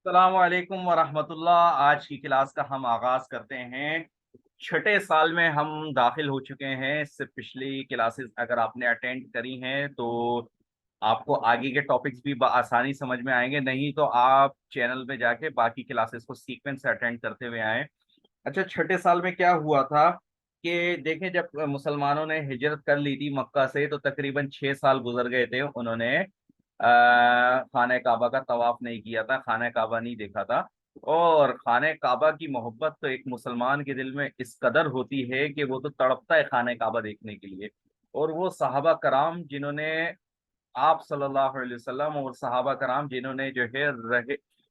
अस्सलाम वालेकुम वरहमतुल्लाह। आज की क्लास का हम आगाज करते हैं। छठे साल में हम दाखिल हो चुके हैं। इससे पिछली क्लासेस अगर आपने अटेंड करी हैं तो आपको आगे के टॉपिक्स भी आसानी समझ में आएंगे, नहीं तो आप चैनल पे जाके बाकी क्लासेस को सीक्वेंस से अटेंड करते हुए आए। अच्छा, छठे साल में क्या हुआ था कि देखें, जब मुसलमानों ने हिजरत कर ली थी मक्का से तो तकरीबन 6 साल गुजर गए थे। उन्होंने खाने काबा का तवाफ नहीं किया था, खाने काबा नहीं देखा था। और खाने काबा की मोहब्बत तो एक मुसलमान के दिल में इस कदर होती है कि वो तो तड़पता है खाने काबा देखने के लिए। और वो सहाबा कराम जिन्होंने आप सल्लल्लाहु अलैहि वसल्लम और सहाबा कराम जिन्होंने जो है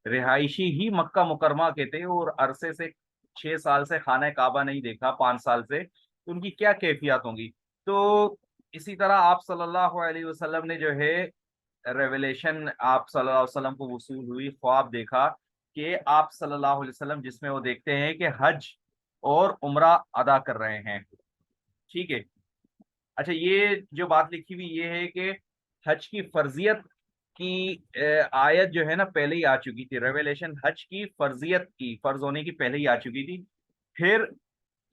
रिहायशी ही मक्का मुकरमा के थे और अरसे से 6 साल से खाना काबा नहीं देखा, 5 साल से, तो उनकी क्या कैफियत होंगी। तो इसी तरह आप सल्लल्लाहु अलैहि वसल्लम ने जो है रेवलेशन आप सल्लल्लाहु अलैहि वसल्लम को वसूल हुई, ख्वाब देखा कि आप सल्लल्लाहु अलैहि वसल्लम जिसमें वो देखते हैं कि हज और उम्रा अदा कर रहे हैं। ठीक है। अच्छा, ये जो बात लिखी हुई ये है कि हज की फर्जियत की आयत जो है ना पहले ही आ चुकी थी। रेवलेशन हज की फर्जियत की फर्ज होने की पहले ही आ चुकी थी। फिर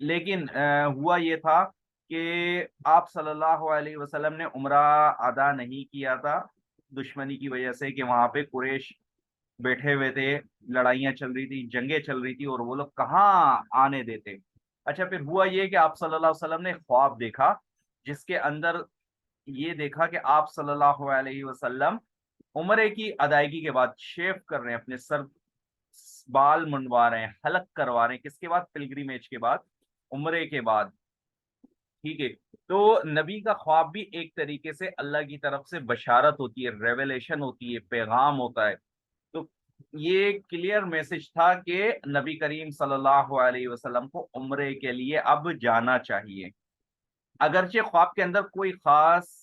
लेकिन हुआ ये था कि आप सल्लल्लाहु अलैहि वसल्लम ने उम्रा अदा नहीं किया था दुश्मनी की वजह से, कि वहां पे कुरैश बैठे हुए थे, लड़ाइयां चल रही थी, जंगें चल रही थी और वो लोग कहाँ आने देते। अच्छा, फिर हुआ ये कि आप सल्लल्लाहु अलैहि वसल्लम ने ख्वाब देखा जिसके अंदर ये देखा कि आप सल्लल्लाहु अलैहि वसल्लम उम्रे की अदायगी के बाद शेव कर रहे हैं, अपने सर बाल मुंडवा रहे हैं, हलक करवा रहे हैं। किसके बाद? पिलग्रिमेज के बाद, उम्रे के बाद। ठीक है। तो नबी का ख्वाब भी एक तरीके से अल्लाह की तरफ से बशारत होती है, रेवलेशन होती है, पैगाम होता है। तो ये क्लियर मैसेज था कि नबी करीम सल्लल्लाहु अलैहि वसल्लम को उम्रे के लिए अब जाना चाहिए। अगरचे ख्वाब के अंदर कोई खास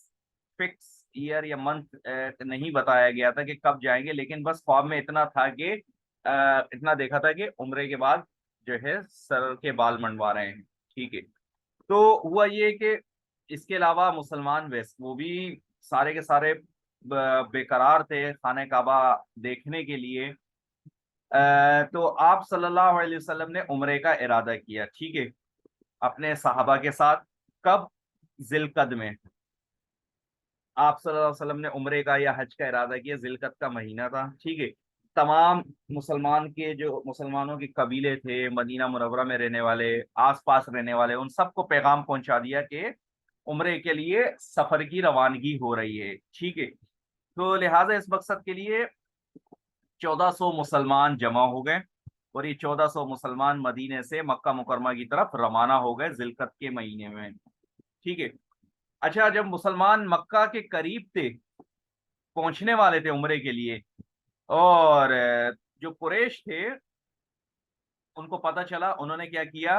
फिक्स ईयर या मंथ नहीं बताया गया था कि कब जाएंगे, लेकिन बस ख्वाब में इतना था कि इतना देखा था कि उम्रे के बाद जो है सर के बाल मंडवा रहे हैं। ठीक है। तो हुआ ये कि इसके अलावा मुसलमान वैसे वो भी सारे के सारे बेकरार थे खाने काबा देखने के लिए। तो आप सल्लल्लाहु अलैहि वसल्लम ने उम्रे का इरादा किया। ठीक है, अपने सहाबा के साथ। कब? जिलकद में। आप सल्लल्लाहु अलैहि वसल्लम ने उम्रे का या हज का इरादा किया, जिलकद का महीना था। ठीक है। तमाम मुसलमानों के कबीले थे मदीना मुनव्वरा में रहने वाले, आसपास रहने वाले, उन सबको पैगाम पहुंचा दिया कि उम्रे के लिए सफर की रवानगी हो रही है। ठीक है। तो लिहाजा इस मकसद के लिए 1400 मुसलमान जमा हो गए और ये 1400 मुसलमान मदीने से मक्का मुकरमा की तरफ रवाना हो गए जिलकद के महीने में। ठीक है। अच्छा, जब मुसलमान मक्का के करीब थे, पहुंचने वाले थे उम्रे के लिए, और जो कुरैश थे उनको पता चला, उन्होंने क्या किया,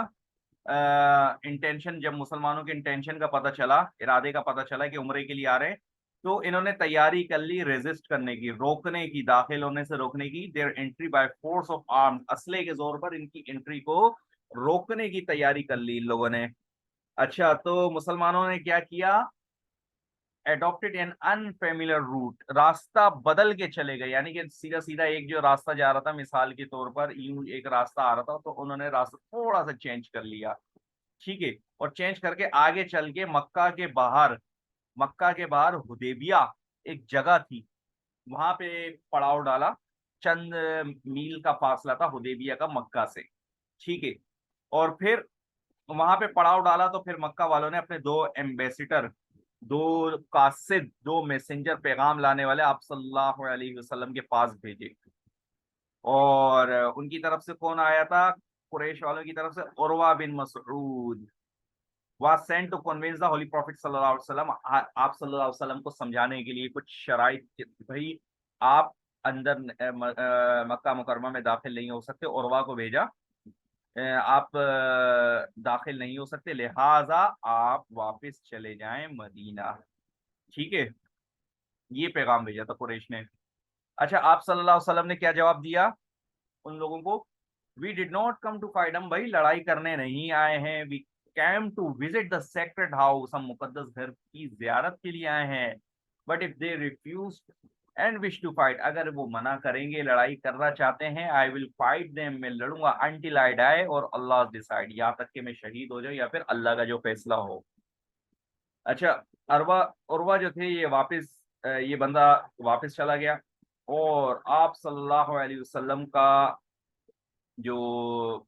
इंटेंशन, जब मुसलमानों के इंटेंशन का पता चला, इरादे का पता चला कि उम्रे के लिए आ रहे हैं, तो इन्होंने तैयारी कर ली रेजिस्ट करने की, रोकने की, दाखिल होने से रोकने की। There entry by force of arm, असले के जोर पर इनकी एंट्री को रोकने की तैयारी कर ली इन लोगों ने। अच्छा, तो मुसलमानों ने क्या किया, एडॉप्टेड एन अनफेमिलियर रूट, रास्ता बदल के चले गए। यानी कि सीधा सीधा एक जो रास्ता जा रहा था, मिसाल के तौर पर यूं एक रास्ता आ रहा था, तो उन्होंने रास्ता थोड़ा सा चेंज कर लिया। ठीक है। और चेंज करके आगे चल के मक्का के बाहर हुदैबिया एक जगह थी, वहां पे पड़ाव डाला। चंद मील का फासला था हुदैबिया का मक्का से। ठीक है। और फिर वहां पे पड़ाव डाला तो फिर मक्का वालों ने अपने दो एम्बेसिडर, दो कासिद, दो मैसेंजर, पैगाम लाने वाले आप सल्लल्लाहु अलैहि वसल्लम के पास भेजे। और उनकी तरफ से कौन आया था? कुरैश वालों की तरफ से उरवा बिन मसऊद was sent to convince the holy prophet सल्लल्लाहु अलैहि वसल्लम। आप सल्लल्लाहु अलैहि वसल्लम को समझाने के लिए कुछ शराइत कि भाई आप अंदर मक्का मुकरमा में दाखिल नहीं हो सकते। उरवा को भेजा, आप दाखिल नहीं हो सकते, लिहाजा आप वापस चले जाएं मदीना। ठीक है। ये पैगाम भेजा था कुरैश ने। अच्छा, आप सल्लल्लाहु अलैहि वसल्लम ने क्या जवाब दिया उन लोगों को? We did not come to fight, हम भाई लड़ाई करने नहीं आए हैं। We came to visit the sacred house, हम मुकद्दस घर की जियारत के लिए आए हैं। But if they refuse and wish to fight, अगर वो मना करेंगे, लड़ाई करना चाहते हैं, आई विल फाइट देम, मैं लड़ूंगा अंटिल आई डाई और अल्लाह डिसाइड, यहाँ तक कि मैं शहीद हो जाऊं या फिर अल्लाह का जो फैसला हो। अच्छा, अरवा उर्वा जो थे ये वापस ये बंदा वापस चला गया, और आप सल्लल्लाहु अलैहि वसल्लम का जो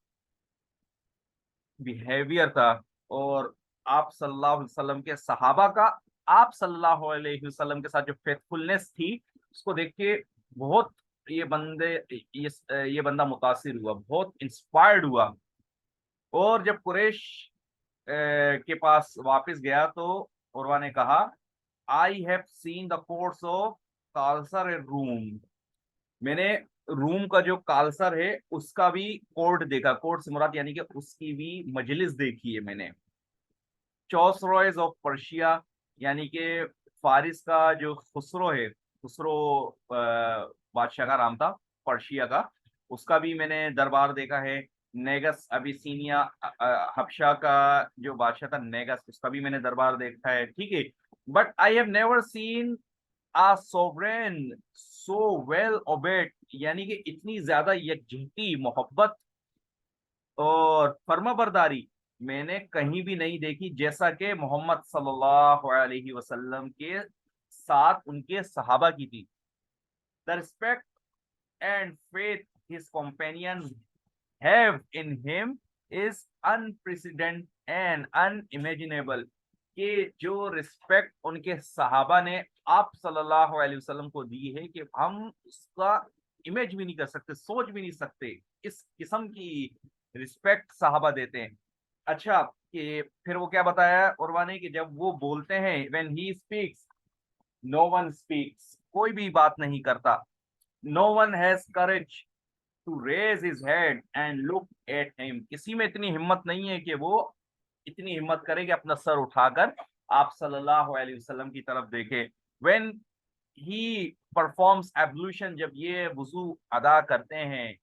बिहेवियर था, और आप सल्लल्लाहु अलैहि वसल्लम के सहाबा का आप सल्लल्लाहु अलैहि वसल्लम के साथ जो फेथफुलनेस थी, उसको देख के बहुत ये बंदे ये बंदा मुतासिर हुआ, बहुत इंस्पायर्ड हुआ। और जब कुरैश के पास वापस गया तो उर्वा ने कहा, I have seen the courts of Caesar Rome, मैंने रूम का जो कालसर है उसका भी कोर्ट देखा, कोर्ट से मुराद यानी कि उसकी भी मजलिस देखी है मैंने। चौसरॉयज ऑफ पर्शिया, यानी कि फारिस का जो खुसरो है, खुसरो बादशाह का नाम था पर्शिया का, उसका भी मैंने दरबार देखा है। नेगस अबिसीनिया, हबशा का जो बादशाह था नेगस, उसका भी मैंने दरबार देखा है, ठीक है। But I have never seen a sovereign so well obeyed, यानी कि इतनी ज्यादा यकजहती, मोहब्बत और फर्माबरदारी मैंने कहीं भी नहीं देखी, जैसा कि मोहम्मद सल्लल्लाहु अलैहि वसल्लम के साथ उनके सहाबा की थी। The respect and faith his companions have in him is unprecedented and unimaginable, कि जो रिस्पेक्ट उनके सहाबा ने आप सल्लल्लाहु अलैहि वसल्लम को दी है कि हम उसका इमेज भी नहीं कर सकते, सोच भी नहीं सकते, इस किस्म की रिस्पेक्ट सहाबा देते हैं। अच्छा, कि फिर वो क्या बताया उर्वा ने कि जब वो बोलते हैं, when he speaks no one speaks, कोई भी बात नहीं करता। No one has courage to raise his head and look at him, किसी में इतनी हिम्मत नहीं है कि वो इतनी हिम्मत करे कि अपना सर उठाकर आप सल्लल्लाहु अलैहि वसल्लम की तरफ देखे। व्हेन ही परफॉर्म्स एब्लूशन, जब ये वुजू अदा करते हैं,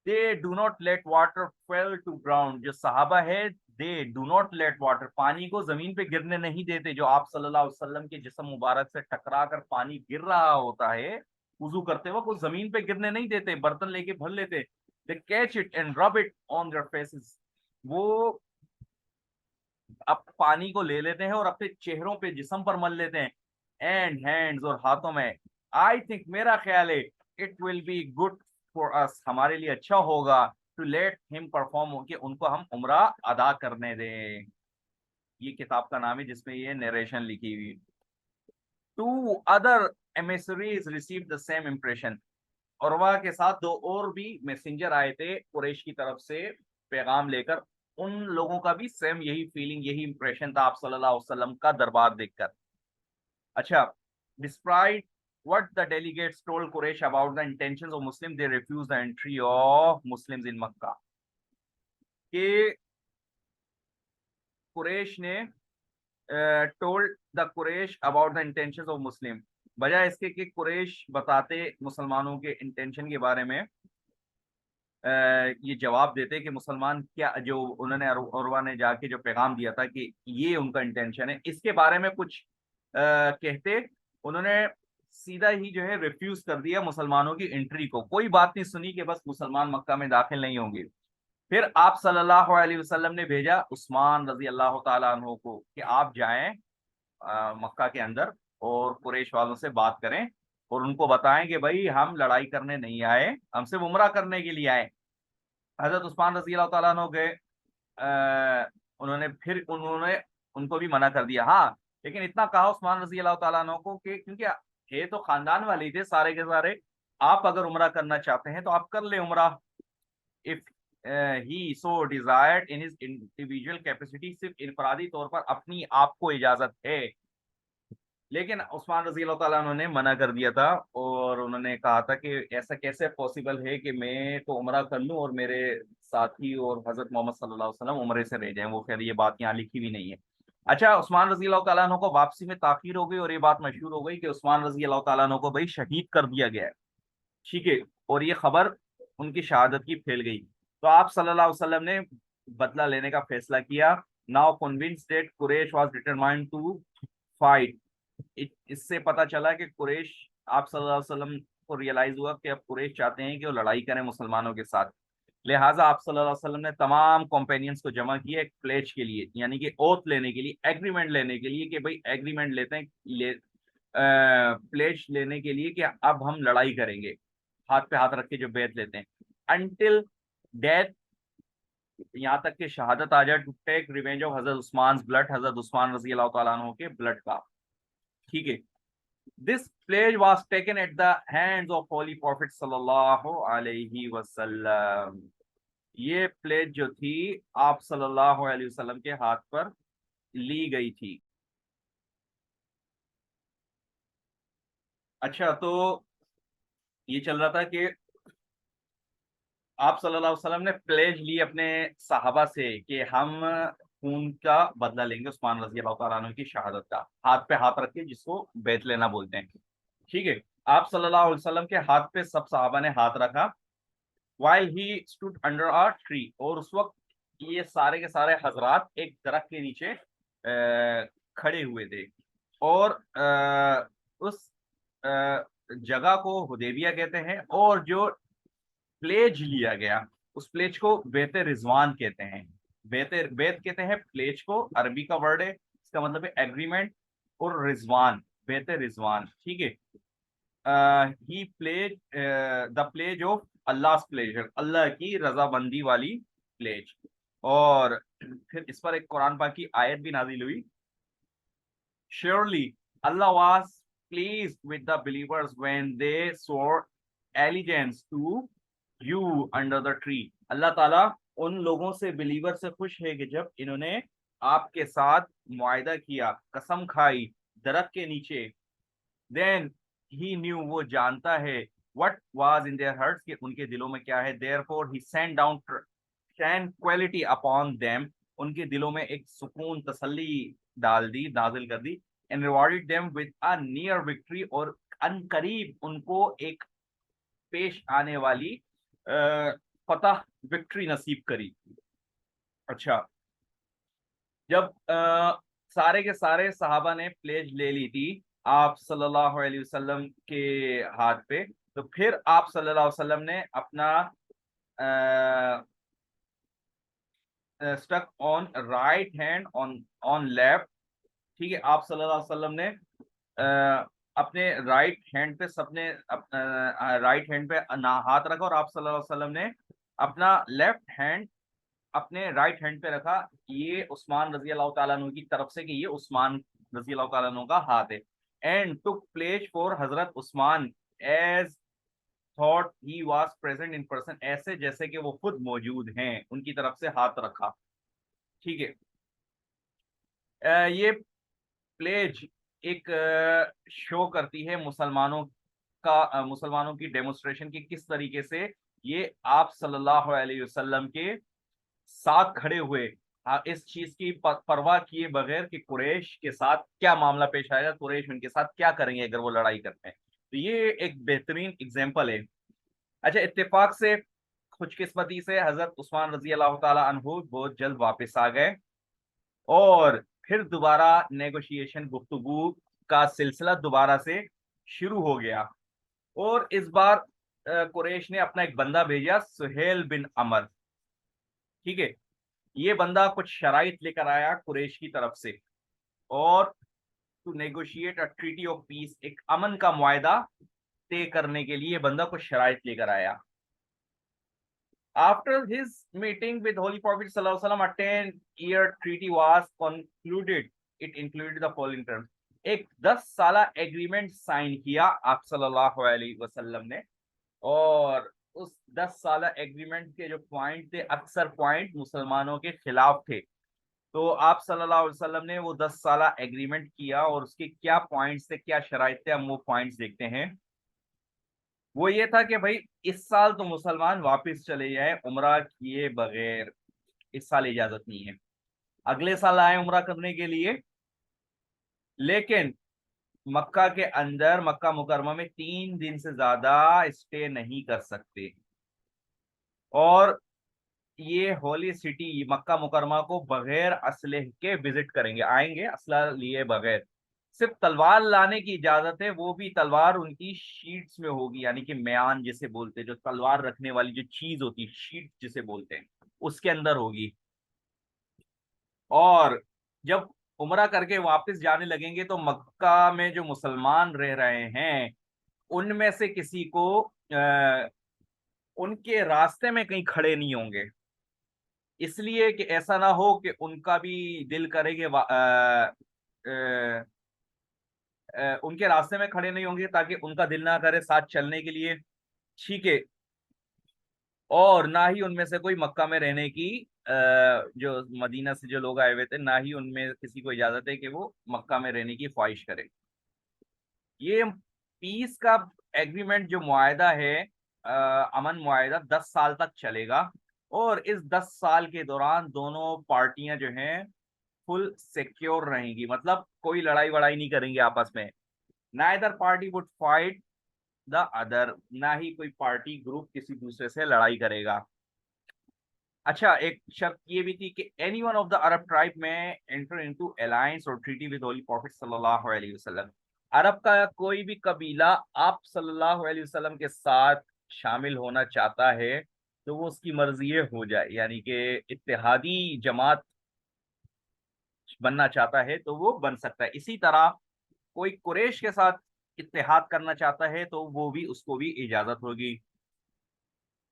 they do not let water fall to ground, जो सहाबा है they do not let water, पानी को जमीन पे गिरने नहीं देते, जो आप सल्लल्लाहु अलैहि वसल्लम के जिस्म मुबारक से टकरा कर पानी गिर रहा होता है वुजू करते वक्त, वो जमीन पे गिरने नहीं देते, बर्तन लेके भर लेते, they catch it and rub it on their faces, वो अब पानी को ले लेते हैं और अपने चेहरों पे जिस्म पर मल लेते हैं, एंड हैंड्स और हाथों में। आई थिंक, मेरा ख्याल है, it will be good for us, हमारे लिए अच्छा होगा, टू लेट हिम परफॉर्म, कि उनको हम उम्रा अदा करने दें। ये किताब का नाम है जिसमें ये नरेशन लिखी हुई। Two other emissaries receive the same impression, Urwa के साथ दो और भी मैसेंजर आए थे कुरैश की तरफ से पैगाम लेकर, उन लोगों का भी सेम यही फीलिंग, यही इंप्रेशन था आप सल्लल्लाहु अलैहि वसल्लम का दरबार देखकर। अच्छा, describe what the delegates told Quraysh about the intentions of Muslims, they refused the entry of Muslims in Makkah, कि कुरैश ने told the Quraysh about the intentions of Muslim, बजाय इसके कि कुरैश बताते मुसलमानों के इंटेंशन के बारे में, ये जवाब देते कि मुसलमान क्या, जो उन्होंने उर्वा ने जाके जो पैगाम दिया था कि ये उनका इंटेंशन है, इसके बारे में कुछ कहते, उन्होंने सीधा ही जो है रिफ्यूज कर दिया मुसलमानों की एंट्री को, कोई बात नहीं सुनी कि बस मुसलमान मक्का में दाखिल नहीं होंगे। फिर आप सल्लल्लाहु अलैहि वसल्लम ने भेजा उस्मान रजी अल्लाह तआला अन्हु को कि आप जाएं मक्का के अंदर और कुरैश वालों से बात करें और उनको बताएं कि भाई हम लड़ाई करने नहीं आए, हम सिर्फ उम्रा करने के लिए आए। हजरत उस्मान रजी अल्लाह तआला अन्हु गए, उन्होंने उनको भी मना कर दिया, हाँ, लेकिन इतना कहा उस्मान रजी अल्लाह तआला अन्हु को कि क्योंकि ये तो खानदान वाले ही थे सारे के सारे, आप अगर उम्रा करना चाहते हैं तो आप कर ले उम्रा, if he so desired in his individual capacity, सिर्फ इनफरादी तौर पर अपनी आपको इजाजत है। लेकिन उस्मान रजी अल्लाह तआला उन्होंने मना कर दिया था, और उन्होंने कहा था कि ऐसा कैसे पॉसिबल है कि मैं तो उम्रा कर लूं और मेरे साथी और हजरत मोहम्मद सल्लल्लाहु अलैहि वसल्लम उम्रे से रह जाएं, वो खैर ये बात यहाँ लिखी भी नहीं है। अच्छा, उस्मान रजी अल्लाह तआला अन्हु को वापसी में ताखीर हो गई और ये बात मशहूर हो गई कि उस्मान रजी अल्लाह तआला अन्हु को भाई शहीद कर दिया गया है, ठीक है, और ये खबर उनकी शहादत की फैल गई। तो आप सल्लल्लाहु अलैहि वसल्लम ने बदला लेने का फैसला किया। Now convinced that Quraysh was determined to fight, इससे पता चला कि कुरैश आप सल्लल्लाहु अलैहि वसल्लम को रियलाइज हुआ कि अब कुरैश चाहते हैं कि वो लड़ाई करें मुसलमानों के साथ। लिहाजा आप सल्लल्लाहु अलैहि वसल्लम ने तमाम कॉम्पेनियंस को जमा किया एक प्लेज के लिए, यानी कि ओथ लेने के लिए, एग्रीमेंट लेने के लिए कि भाई एग्रीमेंट लेते हैं, प्लेज लेने के लिए कि अब हम लड़ाई करेंगे, हाथ पे हाथ रख के जो बैत लेते हैं, अनटिल डेथ, यहाँ तक कि शहादत आ जाए, to take revenge of Hazrat Usman blood, हजरत उस्मान रजी अल्लाह तआला अन्हु के ब्लड का। ठीक है। This pledge was taken at the hands of holy prophet सल्लल्लाहु अलैहि वसल्लम। ये प्लेज जो थी आप सल्लल्लाहु अलैहि वसल्लम के हाथ पर ली गई थी। अच्छा, तो ये चल रहा था कि आप सल्लल्लाहु अलैहि वसल्लम ने प्लेज ली अपने साहबा से कि हम खून का बदला लेंगे उस्मान रजी अल्लाह तआला अन्हु की शहादत का, हाथ पे हाथ रख के, जिसको बैत लेना बोलते हैं। ठीक है। आप सल्लल्लाहु अलैहि वसल्लम के हाथ पे सब साहबा ने हाथ रखा, while he stood under a tree, और उस वक्त ये सारे के सारे हजरात एक दरख्त के नीचे खड़े हुए थे। और उस जगह को हुदैबिया कहते हैं, और जो प्लेज लिया गया उस प्लेज को बेत रिजवान कहते हैं। बेत कहते हैं प्लेज को, अरबी का वर्ड है, इसका मतलब है एग्रीमेंट, और रिजवान, बेत रिजवान। ठीक है। He pledge the pledge of Allah pleasure, अल्लाह की रजामंदी वाली प्लेज। और फिर इस पर एक कुरान पाक की आयत भी नाजिल हुई, surely Allah was pleased with the believers when they swore allegiance to you under the tree। अल्लाह ताला उन लोगों से, बिलीवर से खुश है कि जब इन्होंने आपके साथ मुआहदा किया, कसम खाई दरख्त के नीचे। देन ही न्यू, वो जानता है, what was in their hearts, कि उनके दिलों में क्या है। देयरफॉर ही send down tranquillity upon them, उनके दिलों में एक सुकून, तसल्ली डाल दी, नाजिल कर दी। And rewarded them with a near victory, और अनकरीब उनको एक पेश आने वाली फतह, विक्ट्री नसीब करी। अच्छा, जब सारे के सारे सहाबा ने प्लेज ले ली थी आप सल्लल्लाहु अलैहि वसल्लम के हाथ पे, तो फिर आप सल्लल्लाहु अलैहि वसल्लम ने अपना stuck on right hand on on left. ठीक है। आप सल्लल्लाहु अलैहि वसल्लम ने अपने राइट हैंड पे, सबने राइट हैंड पे हाथ रखा, और आप सल्लल्लाहु अलैहि वसल्लम ने अपना लेफ्ट हैंड अपने राइट हैंड पे रखा, ये उस्मान रजी अल्लाह तआला अन्हु की तरफ से, कि ये उस्मान रजी अल्लाह तआला अन्हु का हाथ है। एंड टुक प्लेस फॉर हजरत Usman as thought he was present in person, ऐसे जैसे कि वो खुद मौजूद हैं, उनकी तरफ से हाथ रखा। ठीक है। ये प्लेज एक शो करती है मुसलमानों का, मुसलमानों की डेमोस्ट्रेशन की किस तरीके से ये आप सल्लल्लाहु अलैहि वसल्लम के साथ खड़े हुए, इस चीज की परवाह किए बगैर कि कुरैश के साथ क्या मामला पेश आएगा, कुरैश उनके साथ क्या करेंगे अगर वो लड़ाई करते हैं। तो ये एक बेहतरीन एग्जाम्पल है। अच्छा, इत्तेफाक से, खुशकिस्मती से हजरत उस्मान रजी अल्लाह तआला अन्हु बहुत जल्द वापस आ गए, और फिर दोबारा नेगोशिएशन, गुफ्तगू का सिलसिला दोबारा से शुरू हो गया। और इस बार कुरैश ने अपना एक बंदा भेजा, सुहेल बिन अमर। ठीक है। ये बंदा कुछ शराइत लेकर आया कुरैश की तरफ से, और to negotiate a treaty of peace, एक अमन का मुआहदा तय करने के लिए बंदा कुछ शराइत लेकर आया। After his meeting with Holy Prophet sallallahu alaihi wasallam, a 10-year treaty was concluded. It included the following terms. एक 10 साला एग्रीमेंट साइन किया आप सल्लल्लाहु अलैहि वसल्लम ने, और उस 10 साला एग्रीमेंट के जो पॉइंट थे, अक्सर पॉइंट मुसलमानों के खिलाफ थे। तो आप सल्लल्लाहु अलैहि वसल्लम ने वो 10 साला एग्रीमेंट किया, और उसके क्या पॉइंट्स थे, क्या शराइत थे, हम वो पॉइंट्स देखते हैं। वो ये था कि भाई इस साल तो मुसलमान वापस चले जाए उम्रा किए बगैर, इस साल इजाजत नहीं है। अगले साल आए उम्रा करने के लिए, लेकिन मक्का के अंदर, मक्का मुकरमा में 3 दिन से ज्यादा स्टे नहीं कर सकते। और ये होली सिटी मक्का मुकरमा को बगैर असलह के विजिट करेंगे, आएंगे असला लिए बगैर। सिर्फ तलवार लाने की इजाजत है, वो भी तलवार उनकी शीट्स में होगी, यानी कि म्यान जिसे बोलते हैं, जो तलवार रखने वाली जो चीज होती है, शीट जिसे बोलते हैं, उसके अंदर होगी। और जब उमरा करके वापस जाने लगेंगे तो मक्का में जो मुसलमान रह रहे हैं उनमें से किसी को उनके रास्ते में कहीं खड़े नहीं होंगे, इसलिए कि ऐसा ना हो कि उनका भी दिल करे कि उनके रास्ते में खड़े नहीं होंगे ताकि उनका दिल ना करे साथ चलने के लिए। ठीक है। और ना ही उनमें से कोई मक्का में रहने की जो मदीना से जो लोग आए हुए थे, ना ही उनमें किसी को इजाजत है कि वो मक्का में रहने की ख्वाहिश करे। ये पीस का एग्रीमेंट जो मुआहदा है, अमन मुआहदा 10 साल तक चलेगा। और इस 10 साल के दौरान दोनों पार्टियां जो हैं फुल सिक्योर रहेंगी, मतलब कोई लड़ाई वड़ाई नहीं करेंगे आपस में। Neither party would fight the other, ना ही कोई पार्टी ग्रुप किसी दूसरे से लड़ाई करेगा। अच्छा, एक शर्त ये भी थी कि any one of the Arab tribe में एंटर इनटू अलायंस और ट्रीटी विद होली प्रॉफिट सल्लल्लाहु अलैहि वसल्लम। अरब का कोई भी कबीला आप सल्लल्लाहु अलैहि वसल्लम के साथ शामिल होना चाहता है तो वो उसकी मर्जी हो जाए, यानी कि इत्तेहादी जमात बनना चाहता है तो वो बन सकता है। इसी तरह कोई कुरैश के साथ इत्तेहाद करना चाहता है तो वो भी, उसको भी इजाजत होगी।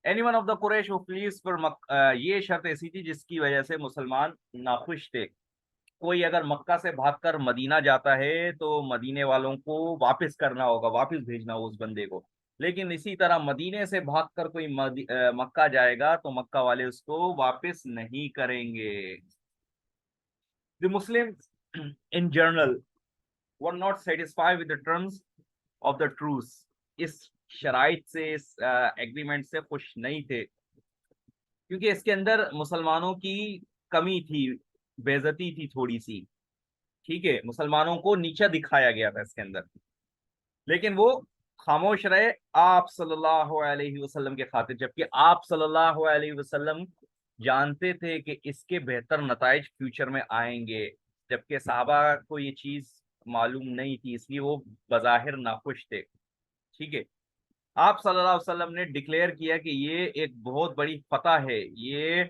Any one of the Quraysh who flees for ये शर्त ऐसी थी जिसकी वजह से मुसलमान नाखुश थे। कोई अगर मक्का से भागकर मदीना जाता है तो मदीने वालों को वापस करना होगा, वापस भेजना होगा उस बंदे को। लेकिन इसी तरह मदीने से भागकर कोई मक्का जाएगा तो मक्का वाले उसको वापस नहीं करेंगे। The Muslims in general were not satisfied with the terms of the truce. इस शराइत से, इस एग्रीमेंट से खुश नहीं थे, क्योंकि इसके अंदर मुसलमानों की कमी थी, बेइज्जती थी थोड़ी सी। ठीक है, मुसलमानों को नीचा दिखाया गया था इसके अंदर। लेकिन वो खामोश रहे आप सल्लल्लाहु अलैहि वसल्लम के खातिर, जबकि आप सल्लल्लाहु अलैहि वसल्लम जानते थे कि इसके बेहतर नताइज फ्यूचर में आएंगे, जबकि सहाबा को ये चीज मालूम नहीं थी, इसलिए वो बज़ाहिर नाखुश थे। ठीक है। आप सल्लल्लाहु अलैहि वसल्लम ने डिक्लेयर किया कि ये एक बहुत बड़ी फतह है, ये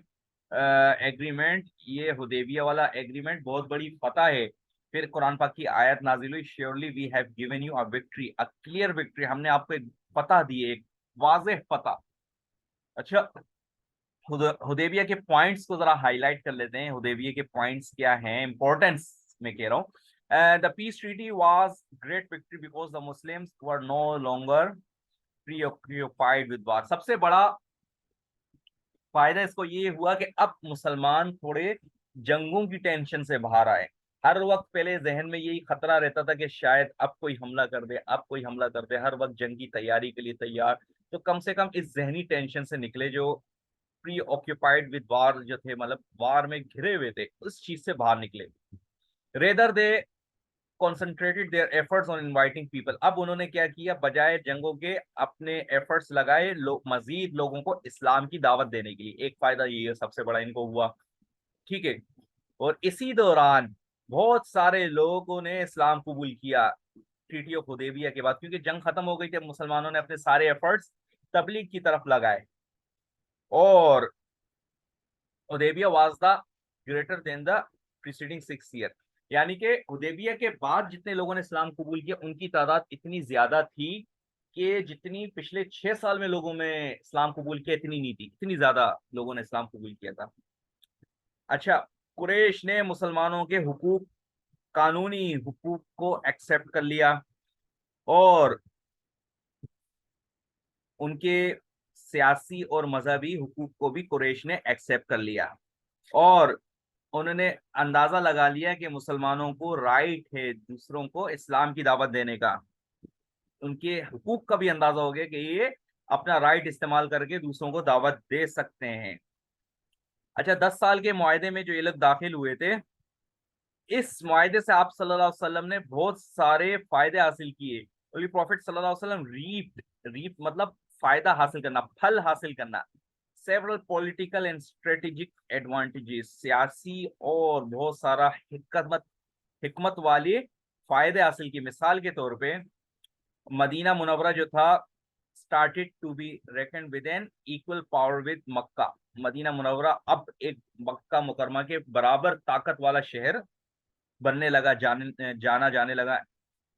एग्रीमेंट, ये हुदैबिया वाला एग्रीमेंट बहुत बड़ी फतह है। फिर कुरान पाक की आयत नाजिल हुई, surely we have given you a victory, a clear victory, हमने आपको एक फतह दी है, एक वाज़ेह फतह। अच्छा, हुदैबिया के पॉइंट्स को जरा हाईलाइट कर लेते हैं। हुदैबिया के पॉइंट्स क्या हैं, इंपॉर्टेंस में कह रहा हूँ। The peace treaty was great victory because the Muslims were no longer preoccupied with war. सबसे बड़ा फायदा इसको ये हुआ कि अब मुसलमान थोड़े जंगों की टेंशन से बाहर आए। हर वक्त पहले जहन में यही खतरा रहता था कि शायद अब कोई हमला कर दे, अब कोई हमला कर दे, हर वक्त जंग की तैयारी के लिए तैयार। तो कम से कम इस जहनी टेंशन से निकले, जो प्री ऑक्यूपाइड विद वार जो थे, मतलब वार में घिरे हुए थे, उस चीज से बाहर निकले। Rather they concentrated their efforts on inviting people. अब उन्होंने क्या किया, बजाय जंगों के अपने एफर्ट्स लगाए मजीद लोगों को इस्लाम की दावत देने के लिए। एक फायदा ये है सबसे बड़ा इनको हुआ। ठीक है। और इसी दौरान बहुत सारे लोगों ने इस्लाम कबूल किया ट्रीटी ऑफ हुदैबिया के बाद, क्योंकि जंग खत्म हो गई थी, मुसलमानों ने अपने सारे एफर्ट्स तबलीग की तरफ लगाए। और Hudaybiyyah was the greater than the preceding 6 year, यानी कि हुदैबिया के बाद जितने लोगों ने इस्लाम कबूल किया उनकी तादाद इतनी ज्यादा थी कि जितनी पिछले 6 साल में लोगों में इस्लाम कबूल किया इतनी नहीं थी, इतनी ज्यादा लोगों ने इस्लाम कबूल किया था। अच्छा, कुरैश ने मुसलमानों के हुकूक, कानूनी हुकूक को एक्सेप्ट कर लिया, और उनके सियासी और मजहबी हुकूक को भी कुरैश ने एक्सेप्ट कर लिया। और उन्होंने अंदाजा लगा लिया कि मुसलमानों को राइट है दूसरों को इस्लाम की दावत देने का। उनके हुकूक का भी अंदाजा हो गया कि ये अपना राइट इस्तेमाल करके दूसरों को दावत दे सकते हैं। अच्छा, 10 साल के मुआहदे में जो ये लोग दाखिल हुए थे, इस मुआहदे से आप सल्लल्लाहु अलैहि वसल्लम ने बहुत सारे फायदे हासिल किए। होली प्रॉफिट सल्लल्लाहु अलैहि वसल्लम रीप मतलब फायदा हासिल करना, फल हासिल करना। Several political and strategic advantages, सियासी और बहुत सारा हिकमत हिकमत वाले फायदे हासिल की। मिसाल के तौर पे मदीना मुनव्वरा जो था started to be reckoned with an equal power with Mecca. Medina मुनव्वरा अब एक मक्का मुकरमा के बराबर ताकत वाला शहर बनने लगा, जाना जाने लगा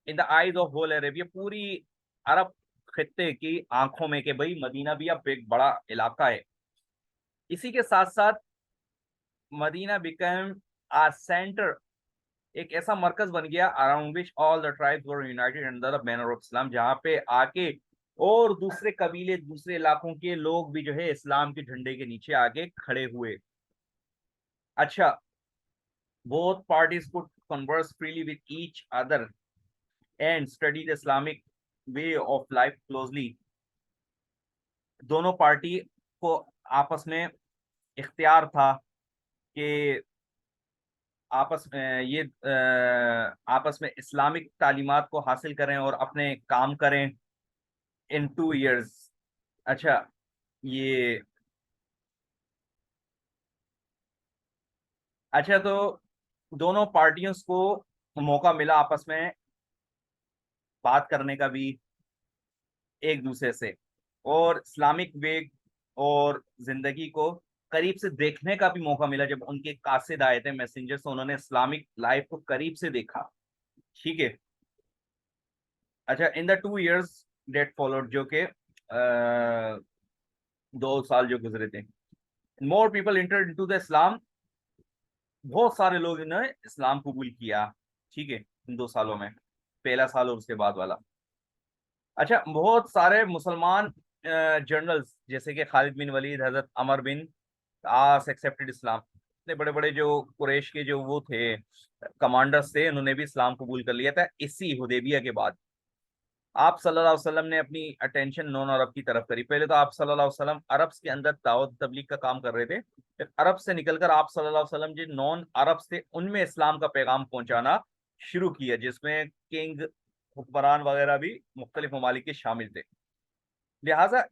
in the eyes of whole Arabia, पूरी अरब खित्ते की आंखों में कि भाई मदीना भी अब एक बड़ा इलाका है। इसी के साथ साथ मदीना बिकम आ सेंटर, एक ऐसा मरकज बन गया around which all the tribes were United under the banner of Islam, जहां पे आके और दूसरे कबीले दूसरे इलाकों के लोग भी जो है इस्लाम के झंडे के नीचे आके खड़े हुए। अच्छा, both parties could converse freely with each other and study the Islamic way of life closely। दोनों पार्टी को आपस में इख्तियार था कि आपस में इस्लामिक तालीमात को हासिल करें और अपने काम करें इन 2 years। अच्छा, ये अच्छा तो दोनों पार्टियों को मौका मिला आपस में बात करने का भी एक दूसरे से, और इस्लामिक वे और जिंदगी को करीब से देखने का भी मौका मिला। जब उनके कासिद आए थे मैसेंजर्स, उन्होंने इस्लामिक लाइफ को करीब से देखा। ठीक है। अच्छा, in the 2 years that followed, जो के 2 साल जो गुजरे थे, more people enter into the Islam, बहुत सारे लोग ने इस्लाम कबूल किया। ठीक है, इन 2 सालों में, पहला साल और उसके बाद वाला। अच्छा, बहुत सारे मुसलमान जनरल्स जैसे कि खालिद बिन वलीद, हजरत अमर बिन आस एक्सेप्टेड इस्लाम। इतने बड़े बड़े जो कुरैश के जो वो थे कमांडर्स थे, उन्होंने भी इस्लाम कबूल कर लिया था इसी हुदैबिया के बाद। आप सल्लल्लाहु अलैहि वसल्लम ने अपनी अटेंशन नॉन अरब की तरफ करी। पहले तो आप सल्लल्लाहु अलैहि वसल्लम अरब के अंदर दावत तबलीग का काम कर रहे थे, फिर अरब से निकलकर आप सल्लल्लाहु अलैहि वसल्लम जो नॉन अरब थे उनमें इस्लाम का पैगाम पहुंचाना शुरू किया, जिसमें किंग, हुक्मरान वगैरह भी मुख्तलिफ ममालिक के शामिल थे। लिहाजा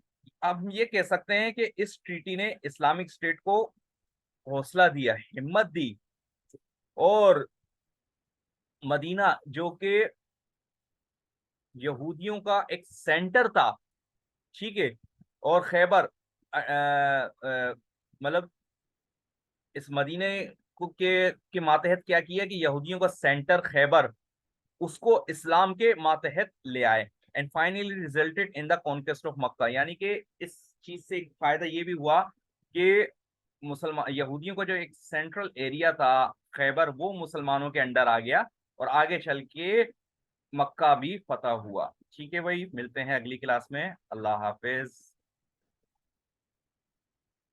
अब हम ये कह सकते हैं कि इस ट्रीटी ने इस्लामिक स्टेट को हौसला दिया, हिम्मत दी, और मदीना जो कि यहूदियों का एक सेंटर था, ठीक है, और खैबर मतलब इस मदीने को के मातहत क्या किया कि यहूदियों का सेंटर खैबर, उसको इस्लाम के मातहत ले आए, and finally resulted in the conquest of Mecca. यानी कि इस चीज से एक फायदा ये भी हुआ कि मुसलमान यहूदियों का जो एक सेंट्रल एरिया था खैबर, वो मुसलमानों के अंडर आ गया, और आगे चल के मक्का भी फतह हुआ। ठीक है भाई, मिलते हैं अगली क्लास में। अल्लाह हाफिज।